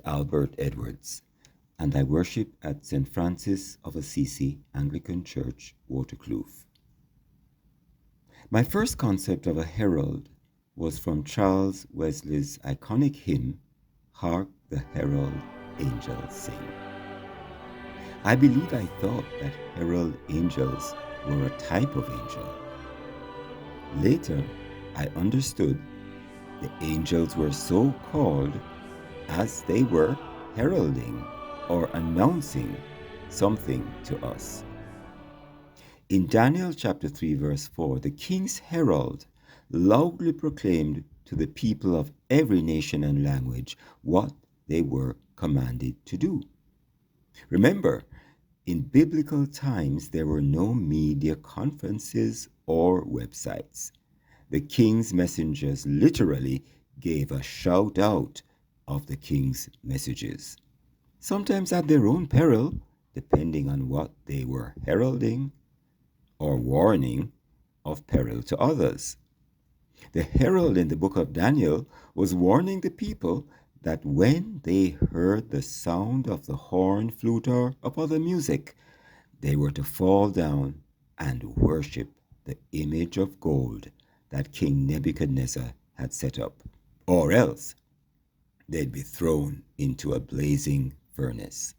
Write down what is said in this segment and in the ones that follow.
Albert Edwards, and I worship at St. Francis of Assisi Anglican Church, Waterkloof. My first concept of a herald was from Charles Wesley's iconic hymn, Hark the Herald Angels Sing. I believe I thought that herald angels were a type of angel. Later, I understood the angels were so called as they were heralding or announcing something to us. In Daniel chapter 3 verse 4, the king's herald loudly proclaimed to the people of every nation and language what they were commanded to do. Remember, in biblical times, there were no media conferences or websites. The king's messengers literally gave a shout out of the king's messages, sometimes at their own peril, depending on what they were heralding or warning of peril to others. The herald in the book of Daniel was warning the people that when they heard the sound of the horn, flute, or of other music, they were to fall down and worship the image of gold that King Nebuchadnezzar had set up, or else they'd be thrown into a blazing furnace.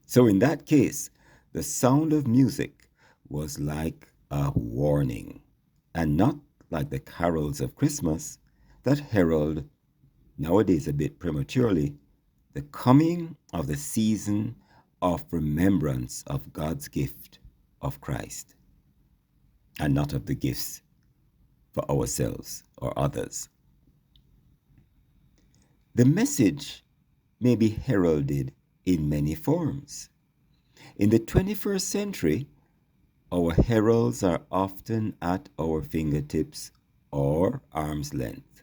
So in that case, the sound of music was like a warning, and not like the carols of Christmas that herald, nowadays a bit prematurely, the coming of the season of remembrance of God's gift of Christ, and not of the gifts for ourselves or others. The message may be heralded in many forms. In the 21st century, our heralds are often at our fingertips or arm's length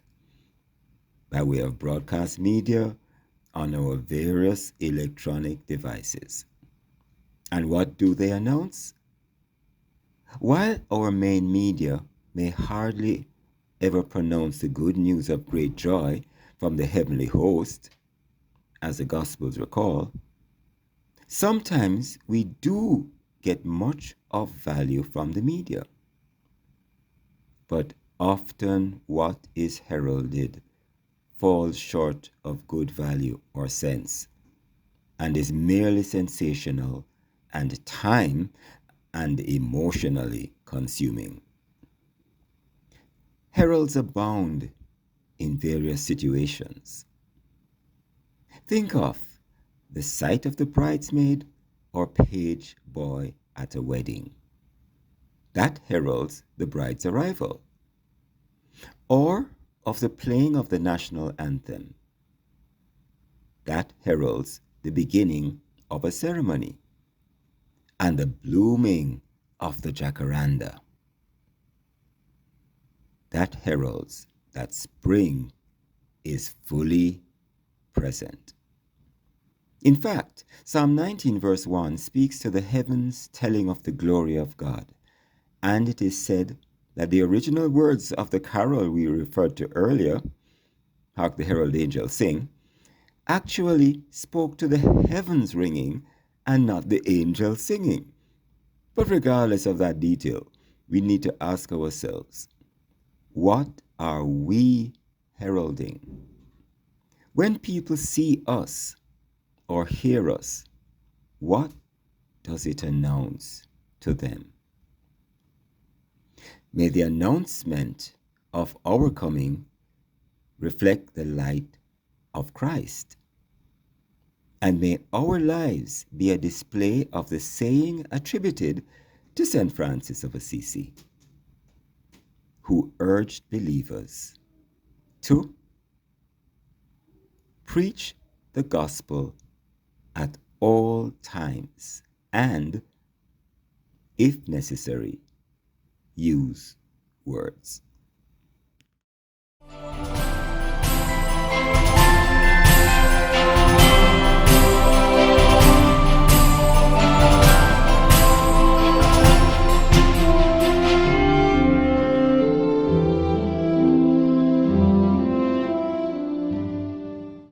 by way of broadcast media on our various electronic devices. And what do they announce? While our main media may hardly ever pronounce the good news of great joy from the heavenly host, as the Gospels recall, sometimes we do get much of value from the media. But often what is heralded falls short of good value or sense, and is merely sensational and time and emotionally consuming. Heralds abound in various situations. Think of the sight of the bridesmaid or page boy at a wedding. That heralds the bride's arrival. Or of the playing of the national anthem. That heralds the beginning of a ceremony. And the blooming of the jacaranda. That heralds that spring is fully present. In fact, Psalm 19 verse 1 speaks to the heavens telling of the glory of God. And it is said that the original words of the carol we referred to earlier, Hark the Herald Angels Sing, actually spoke to the heavens ringing and not the angels singing. But regardless of that detail, we need to ask ourselves, what are we heralding? When people see us or hear us, what does it announce to them? May the announcement of our coming reflect the light of Christ. And may our lives be a display of the saying attributed to St. Francis of Assisi, who urged believers to preach the gospel at all times and, if necessary, use words.